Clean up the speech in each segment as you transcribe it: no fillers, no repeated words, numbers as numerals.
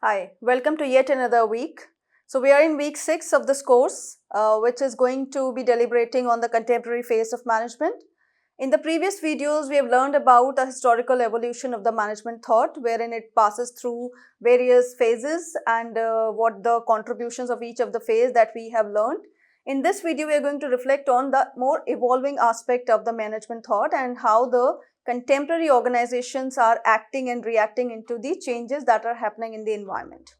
Hi, welcome to yet another week. So, we are in week 6 of this course, which is going to be deliberating on the contemporary phase of management. In the previous videos, we have learned about the historical evolution of the management thought, wherein it passes through various phases and what the contributions of each of the phase that we have learned. In this video, we are going to reflect on the more evolving aspect of the management thought and how the contemporary organizations are acting and reacting into the changes that are happening in the environment.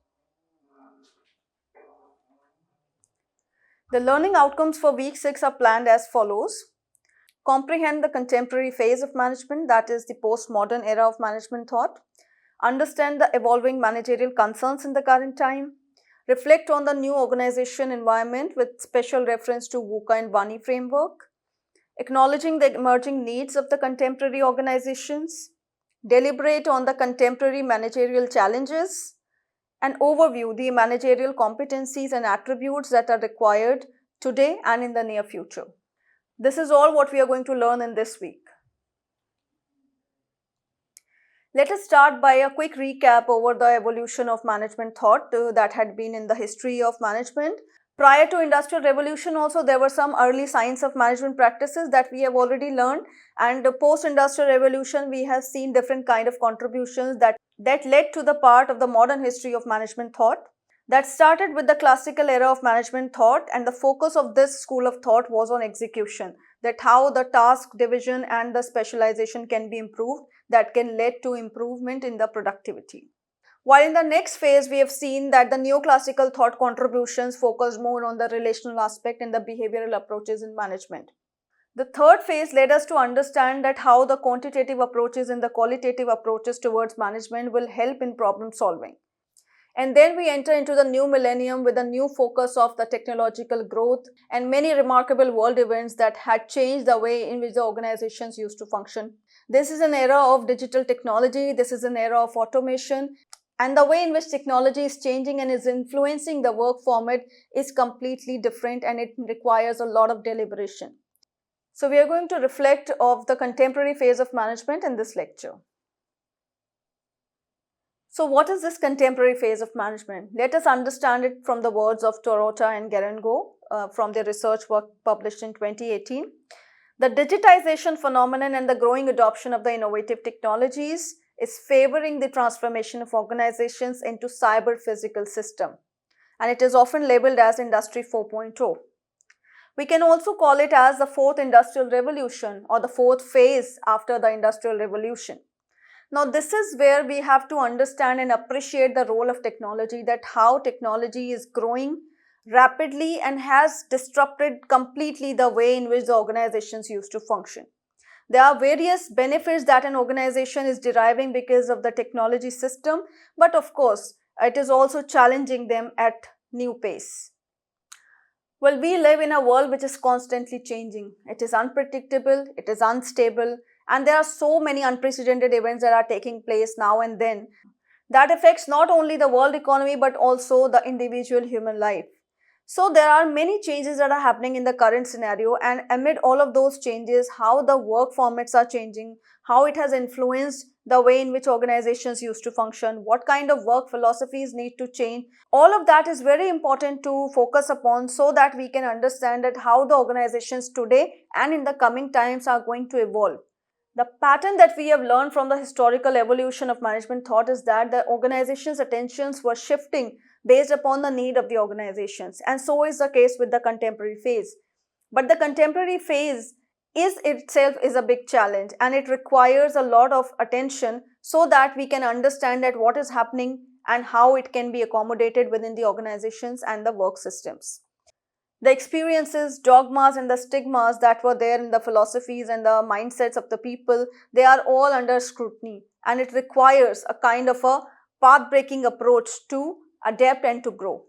The learning outcomes for week 6 are planned as follows. Comprehend the contemporary phase of management, that is the postmodern era of management thought. Understand the evolving managerial concerns in the current time. Reflect on the new organization environment with special reference to VUCA and WANI framework. Acknowledging the emerging needs of the contemporary organizations. Deliberate on the contemporary managerial challenges. And overview the managerial competencies and attributes that are required today and in the near future. This is all what we are going to learn in this week. Let us start by a quick recap over the evolution of management thought that had been in the history of management. Prior to Industrial Revolution also, there were some early signs of management practices that we have already learned, and post-Industrial Revolution we have seen different kind of contributions that led to the part of the modern history of management thought. That started with the classical era of management thought, and the focus of this school of thought was on execution, that how the task division and the specialization can be improved, that can lead to improvement in the productivity. While in the next phase, we have seen that the neoclassical thought contributions focus more on the relational aspect and the behavioral approaches in management. The third phase led us to understand that how the quantitative approaches and the qualitative approaches towards management will help in problem solving. And then we enter into the new millennium with a new focus of the technological growth and many remarkable world events that had changed the way in which the organizations used to function. This is an era of digital technology, this is an era of automation, and the way in which technology is changing and is influencing the work format is completely different, and it requires a lot of deliberation. So we are going to reflect of the contemporary phase of management in this lecture. So what is this contemporary phase of management? Let us understand it from the words of Torota and Garango from their research work published in 2018. The digitization phenomenon and the growing adoption of the innovative technologies is favoring the transformation of organizations into cyber-physical system, and it is often labeled as Industry 4.0. We can also call it as the fourth industrial revolution or the fourth phase after the industrial revolution. Now, this is where we have to understand and appreciate the role of technology, that how technology is growing rapidly and has disrupted completely the way in which the organizations used to function. There are various benefits that an organization is deriving because of the technology system, but of course, it is also challenging them at new pace. Well, we live in a world which is constantly changing. It is unpredictable, it is unstable, and there are so many unprecedented events that are taking place now and then that affects not only the world economy but also the individual human life. So there are many changes that are happening in the current scenario, and amid all of those changes, how the work formats are changing, how it has influenced the way in which organizations used to function, what kind of work philosophies need to change. All of that is very important to focus upon so that we can understand that how the organizations today and in the coming times are going to evolve. The pattern that we have learned from the historical evolution of management thought is that the organization's attentions were shifting based upon the need of the organizations, and so is the case with the contemporary phase. But the contemporary phase itself is a big challenge, and it requires a lot of attention so that we can understand that what is happening and how it can be accommodated within the organizations and the work systems. The experiences, dogmas, and the stigmas that were there in the philosophies and the mindsets of the people, they are all under scrutiny, and it requires a kind of a path-breaking approach to adapt and to grow.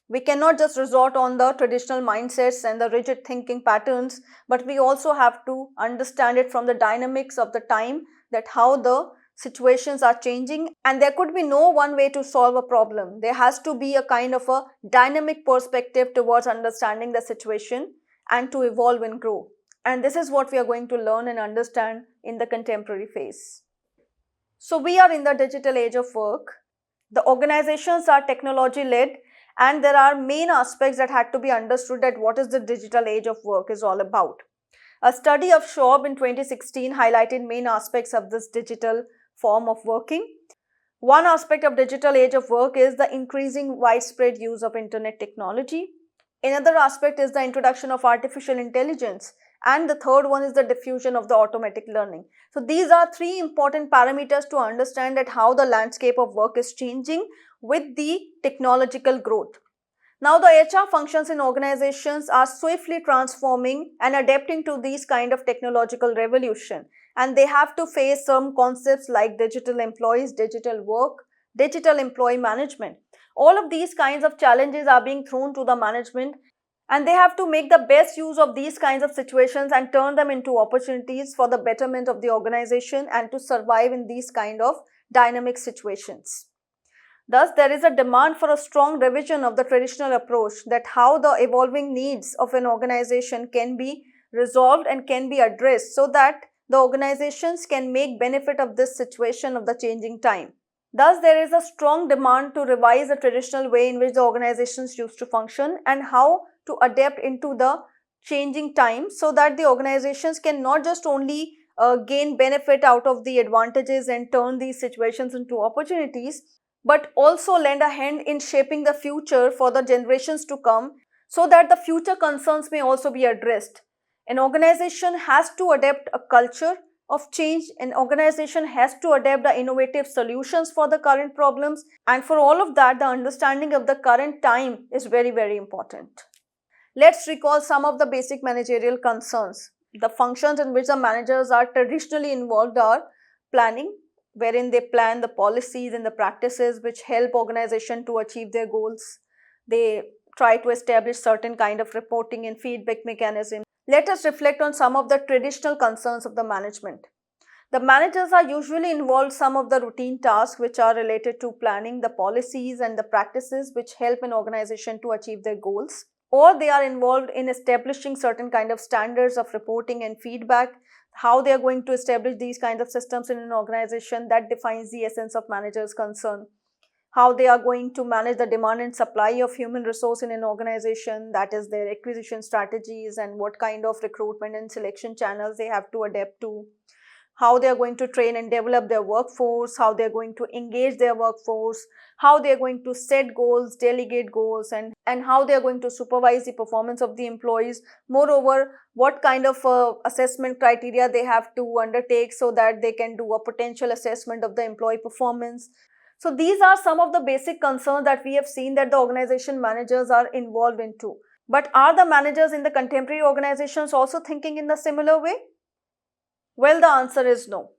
We cannot just resort on the traditional mindsets and the rigid thinking patterns, but we also have to understand it from the dynamics of the time, that how the situations are changing, and there could be no one way to solve a problem. There has to be a kind of a dynamic perspective towards understanding the situation and to evolve and grow. And this is what we are going to learn and understand in the contemporary phase. So we are in the digital age of work. The organizations are technology led, and there are main aspects that had to be understood that what is the digital age of work is all about. A study of Schwab in 2016 highlighted main aspects of this digital form of working. One aspect of digital age of work is the increasing widespread use of internet technology. Another aspect is the introduction of artificial intelligence. And the third one is the diffusion of the automatic learning. So these are three important parameters to understand that how the landscape of work is changing with the technological growth. Now the HR functions in organizations are swiftly transforming and adapting to these kind of technological revolution, and they have to face some concepts like digital employees, digital work, digital employee management. All of these kinds of challenges are being thrown to the management, and they have to make the best use of these kinds of situations and turn them into opportunities for the betterment of the organization and to survive in these kind of dynamic situations. Thus, there is a demand for a strong revision of the traditional approach that how the evolving needs of an organization can be resolved and can be addressed so that the organizations can make benefit of this situation of the changing time. Thus, there is a strong demand to revise the traditional way in which the organizations used to function and how to adapt into the changing times so that the organizations can not just only gain benefit out of the advantages and turn these situations into opportunities, but also lend a hand in shaping the future for the generations to come so that the future concerns may also be addressed. An organization has to adapt a culture of change. An organization has to adapt the innovative solutions for the current problems, and for all of that, the understanding of the current time is very, very important. Let's recall some of the basic managerial concerns. The functions in which the managers are traditionally involved are planning, wherein they plan the policies and the practices which help organization to achieve their goals. They try to establish certain kind of reporting and feedback mechanism. Let us reflect on some of the traditional concerns of the management. The managers are usually involved some of the routine tasks which are related to planning the policies and the practices which help an organization to achieve their goals, or they are involved in establishing certain kind of standards of reporting and feedback. How they are going to establish these kinds of systems in an organization, that defines the essence of manager's concern. How they are going to manage the demand and supply of human resource in an organization, that is their acquisition strategies and what kind of recruitment and selection channels they have to adapt to. How they are going to train and develop their workforce, how they are going to engage their workforce, how they are going to set goals, delegate goals, and how they are going to supervise the performance of the employees. Moreover, what kind of assessment criteria they have to undertake so that they can do a potential assessment of the employee performance. So these are some of the basic concerns that we have seen that the organization managers are involved into. But are the managers in the contemporary organizations also thinking in the similar way? Well, the answer is no.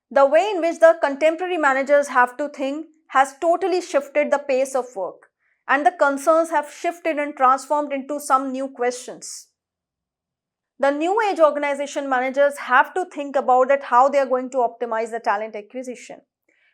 The way in which the contemporary managers have to think has totally shifted the pace of work, and the concerns have shifted and transformed into some new questions. The new age organization managers have to think about that how they are going to optimize the talent acquisition,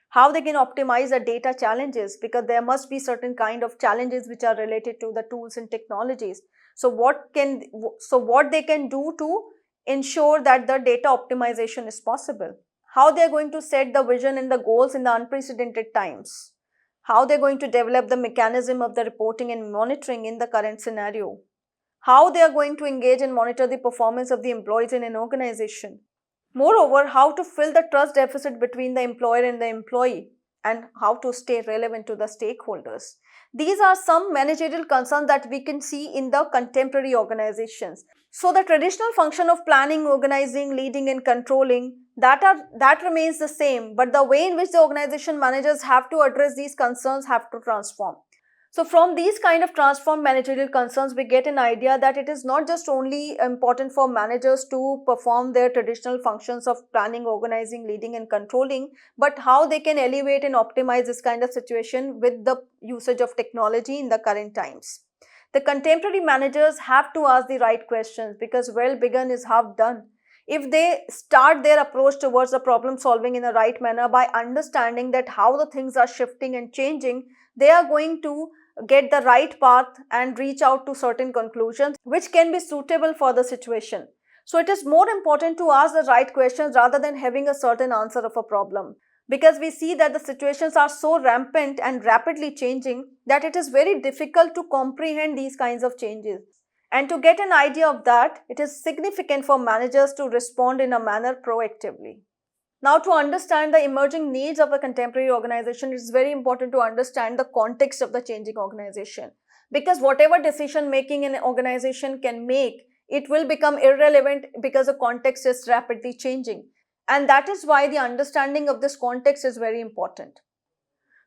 how they can optimize the data challenges, because there must be certain kind of challenges which are related to the tools and technologies. So what they can do to ensure that the data optimization is possible, how they are going to set the vision and the goals in the unprecedented times, how they are going to develop the mechanism of the reporting and monitoring in the current scenario, how they are going to engage and monitor the performance of the employees in an organization. Moreover, how to fill the trust deficit between the employer and the employee, and how to stay relevant to the stakeholders. These are some managerial concerns that we can see in the contemporary organizations. So the traditional function of planning, organizing, leading and controlling, that remains the same, but the way in which the organization managers have to address these concerns have to transform. So from these kind of transformed managerial concerns, we get an idea that it is not just only important for managers to perform their traditional functions of planning, organizing, leading and controlling, but how they can elevate and optimize this kind of situation with the usage of technology in the current times. The contemporary managers have to ask the right questions, because well begun is half done. If they start their approach towards the problem solving in a right manner by understanding that how the things are shifting and changing, they are going to get the right path and reach out to certain conclusions which can be suitable for the situation. So it is more important to ask the right questions rather than having a certain answer of a problem. because we see that the situations are so rampant and rapidly changing that it is very difficult to comprehend these kinds of changes. And to get an idea of that, it is significant for managers to respond in a manner proactively. Now, to understand the emerging needs of a contemporary organization, it is very important to understand the context of the changing organization. Because whatever decision making an organization can make, it will become irrelevant because the context is rapidly changing. And that is why the understanding of this context is very important.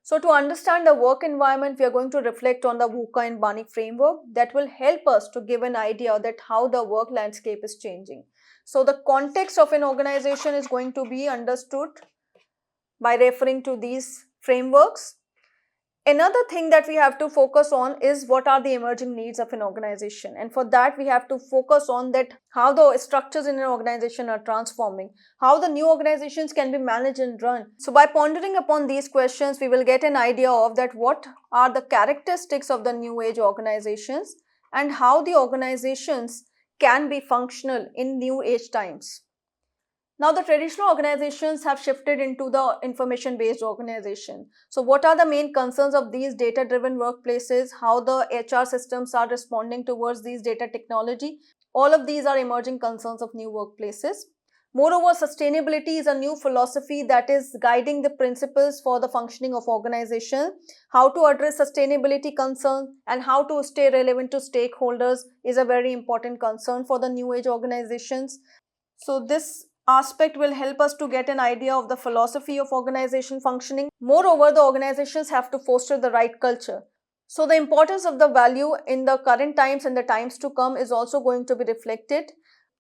So, to understand the work environment, we are going to reflect on the VUCA and BANI framework that will help us to give an idea that how the work landscape is changing. So, the context of an organization is going to be understood by referring to these frameworks. Another thing that we have to focus on is what are the emerging needs of an organization, and for that we have to focus on that how the structures in an organization are transforming, how the new organizations can be managed and run. So by pondering upon these questions, we will get an idea of that what are the characteristics of the new age organizations and how the organizations can be functional in new age times. Now, the traditional organizations have shifted into the information-based organization. So, what are the main concerns of these data-driven workplaces? How the HR systems are responding towards these data technology? All of these are emerging concerns of new workplaces. Moreover, sustainability is a new philosophy that is guiding the principles for the functioning of organization. How to address sustainability concerns and how to stay relevant to stakeholders is a very important concern for the new age organizations. So, this aspect will help us to get an idea of the philosophy of organization functioning. Moreover, the organizations have to foster the right culture. So, the importance of the value in the current times and the times to come is also going to be reflected.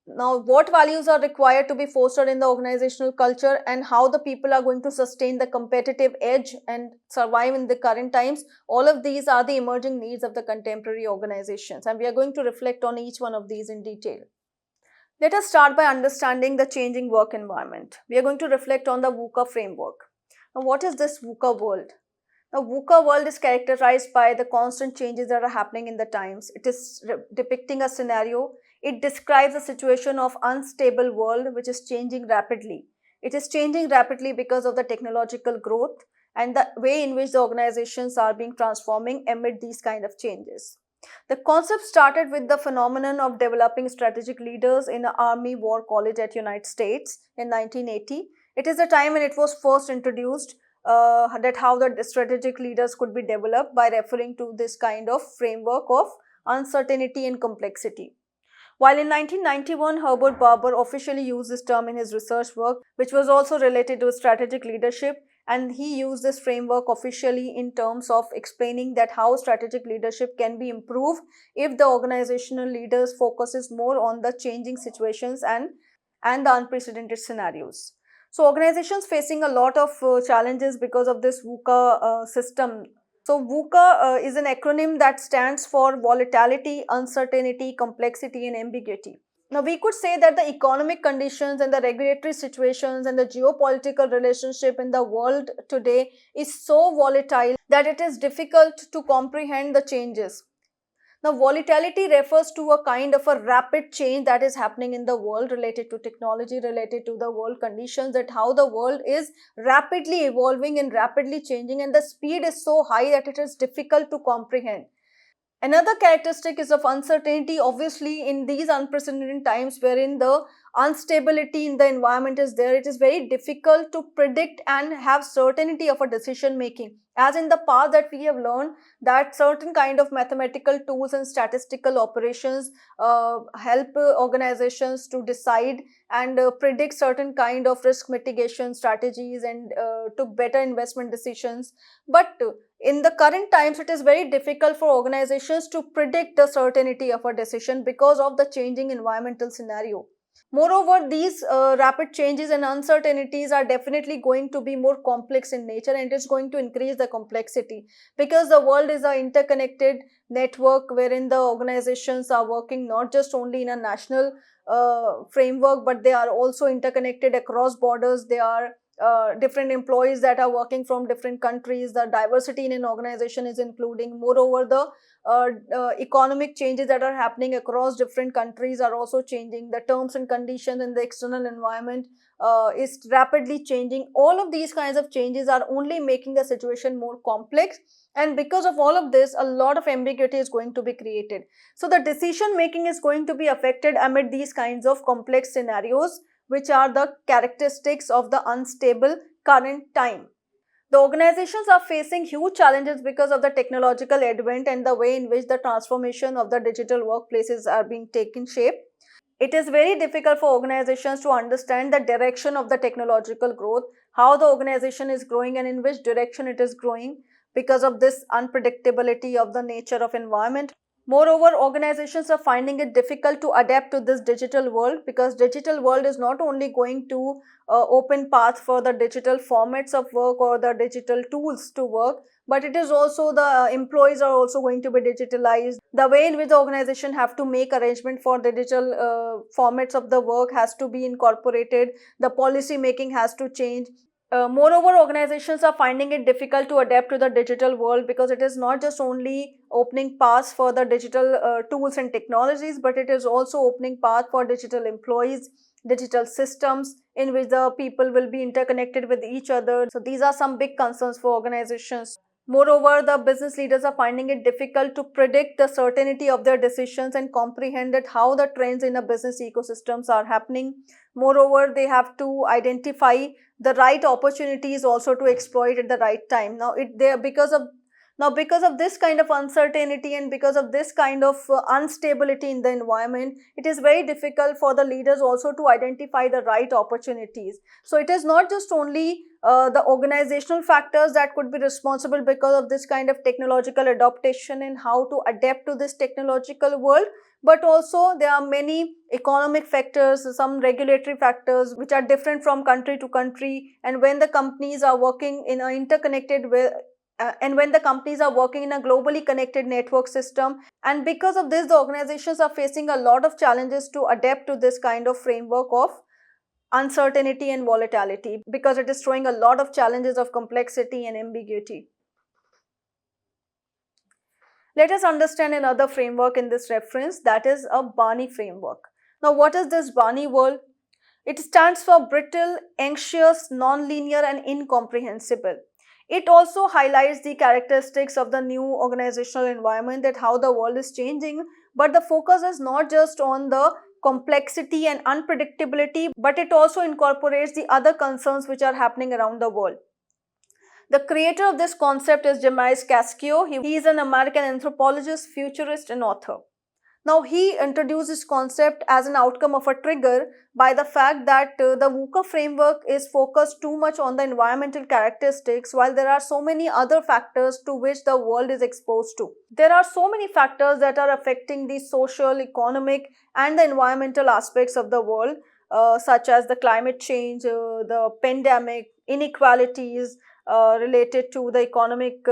Now, what values are required to be fostered in the organizational culture and how the people are going to sustain the competitive edge and survive in the current times, all of these are the emerging needs of the contemporary organizations, and we are going to reflect on each one of these in detail. Let us start by understanding the changing work environment. We are going to reflect on the VUCA framework. Now, what is this VUCA world? The VUCA world is characterized by the constant changes that are happening in the times. It is depicting a scenario. It describes a situation of unstable world which is changing rapidly. It is changing rapidly because of the technological growth and the way in which the organizations are being transforming amid these kind of changes. The concept started with the phenomenon of developing strategic leaders in the Army War College at United States in 1980. It is the time when it was first introduced that how the strategic leaders could be developed by referring to this kind of framework of uncertainty and complexity. While in 1991, Herbert Barber officially used this term in his research work, which was also related to strategic leadership, and he used this framework officially in terms of explaining that how strategic leadership can be improved if the organizational leaders focuses more on the changing situations and the unprecedented scenarios. So organizations facing a lot of challenges because of this VUCA system. So VUCA is an acronym that stands for volatility, uncertainty, complexity and ambiguity. Now, we could say that the economic conditions and the regulatory situations and the geopolitical relationship in the world today is so volatile that it is difficult to comprehend the changes. Now, volatility refers to a kind of a rapid change that is happening in the world related to technology, related to the world conditions, that how the world is rapidly evolving and rapidly changing, and the speed is so high that it is difficult to comprehend. Another characteristic is of uncertainty. Obviously, in these unprecedented times wherein the instability in the environment is there, it is very difficult to predict and have certainty of a decision making. As in the past that we have learned that certain kind of mathematical tools and statistical operations help organizations to decide and predict certain kind of risk mitigation strategies and to better investment decisions. But in the current times, it is very difficult for organizations to predict the certainty of a decision because of the changing environmental scenario. Moreover, these rapid changes and uncertainties are definitely going to be more complex in nature, and it is going to increase the complexity because the world is an interconnected network wherein the organizations are working not just only in a national framework, but they are also interconnected across borders. They are different employees that are working from different countries. The diversity in an organization is including. Moreover, the economic changes that are happening across different countries are also changing. The terms and conditions in the external environment is rapidly changing. All of these kinds of changes are only making the situation more complex, and because of all of this, a lot of ambiguity is going to be created. So the decision making is going to be affected amid these kinds of complex scenarios, which are the characteristics of the unstable current time. The organizations are facing huge challenges because of the technological advent and the way in which the transformation of the digital workplaces are being taken shape. It is very difficult for organizations to understand the direction of the technological growth, how the organization is growing and in which direction it is growing because of this unpredictability of the nature of environment. Moreover, organizations are finding it difficult to adapt to this digital world, because digital world is not only going to open path for the digital formats of work or the digital tools to work, but it is also the employees are also going to be digitalized. The way in which the organization have to make arrangement for digital formats of the work has to be incorporated. The policy making has to change. Moreover, organizations are finding it difficult to adapt to the digital world, because it is not just only opening paths for the digital tools and technologies, but it is also opening path for digital employees, digital systems in which the people will be interconnected with each other. So these are some big concerns for organizations. Moreover, the business leaders are finding it difficult to predict the certainty of their decisions and comprehend that how the trends in the business ecosystems are happening. Moreover, they have to identify the right opportunities also to exploit at the right time. Because of this kind of uncertainty and because of this kind of instability in the environment, it is very difficult for the leaders also to identify the right opportunities. So it is not just only the organizational factors that could be responsible because of this kind of technological adaptation and how to adapt to this technological world, but also there are many economic factors, some regulatory factors which are different from country to country. And when the companies are working in an interconnected way, and when the companies are working in a globally connected network system, and because of this, the organizations are facing a lot of challenges to adapt to this kind of framework of uncertainty and volatility, because it is throwing a lot of challenges of complexity and ambiguity. Let us understand another framework in this reference, that is a Barney framework. Now, what is this Barney world? It stands for brittle, anxious, non-linear and incomprehensible. It also highlights the characteristics of the new organizational environment, that how the world is changing, but the focus is not just on the complexity and unpredictability, but it also incorporates the other concerns which are happening around the world. The creator of this concept is Jemais Cascio. He is an American anthropologist, futurist and author. Now, he introduced this concept as an outcome of a trigger by the fact that the VUCA framework is focused too much on the environmental characteristics, while there are so many other factors to which the world is exposed to. There are so many factors that are affecting the social, economic and the environmental aspects of the world, such as the climate change, the pandemic, inequalities, related to the economic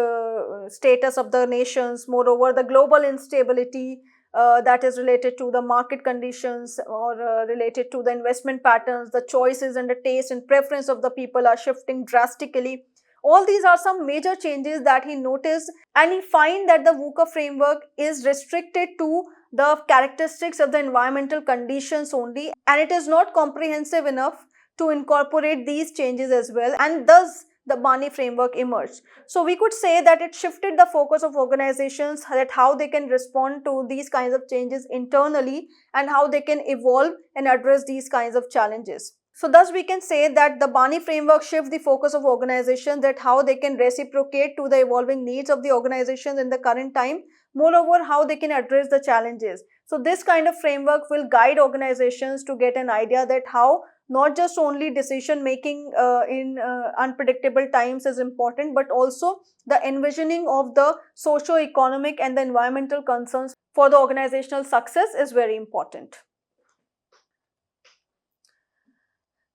status of the nations. Moreover, the global instability that is related to the market conditions, or related to the investment patterns, the choices and the taste and preference of the people are shifting drastically. All these are some major changes that he noticed, and he find that the VUCA framework is restricted to the characteristics of the environmental conditions only, and it is not comprehensive enough to incorporate these changes as well, and thus the Barney framework emerged. So we could say that it shifted the focus of organizations, that how they can respond to these kinds of changes internally and how they can evolve and address these kinds of challenges. So thus we can say that the Barney framework shifts the focus of organizations, that how they can reciprocate to the evolving needs of the organizations in the current time. Moreover, how they can address the challenges. So this kind of framework will guide organizations to get an idea that how not just only decision making in unpredictable times is important, but also the envisioning of the socio-economic and the environmental concerns for the organizational success is very important.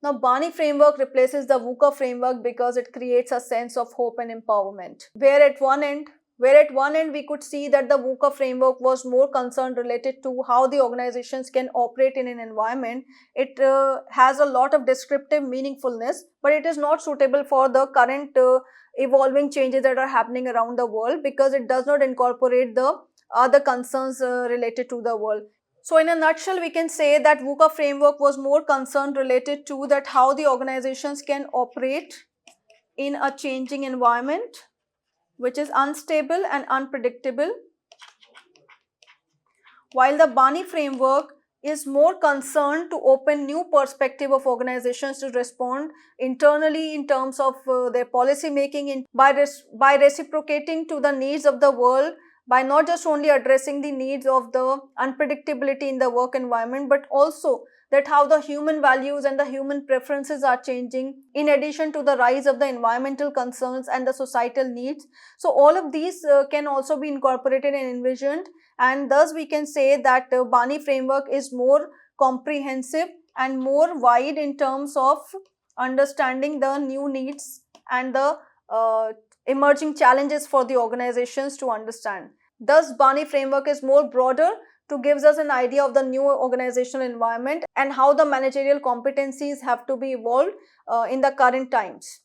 Now, Barney framework replaces the VUCA framework because it creates a sense of hope and empowerment, where at one end where at one end we could see that the VUCA framework was more concerned related to how the organizations can operate in an environment. It has a lot of descriptive meaningfulness, but it is not suitable for the current evolving changes that are happening around the world, because it does not incorporate the other concerns related to the world. So in a nutshell, we can say that VUCA framework was more concerned related to that how the organizations can operate in a changing environment which is unstable and unpredictable, while the Bani framework is more concerned to open new perspective of organizations to respond internally in terms of their policy making by reciprocating to the needs of the world, by not just only addressing the needs of the unpredictability in the work environment, but also that how the human values and the human preferences are changing in addition to the rise of the environmental concerns and the societal needs. So all of these can also be incorporated and envisioned, and thus we can say that the Bani framework is more comprehensive and more wide in terms of understanding the new needs and the emerging challenges for the organizations to understand. Thus Bani framework is more broader to gives us an idea of the new organizational environment and how the managerial competencies have to be evolved in the current times.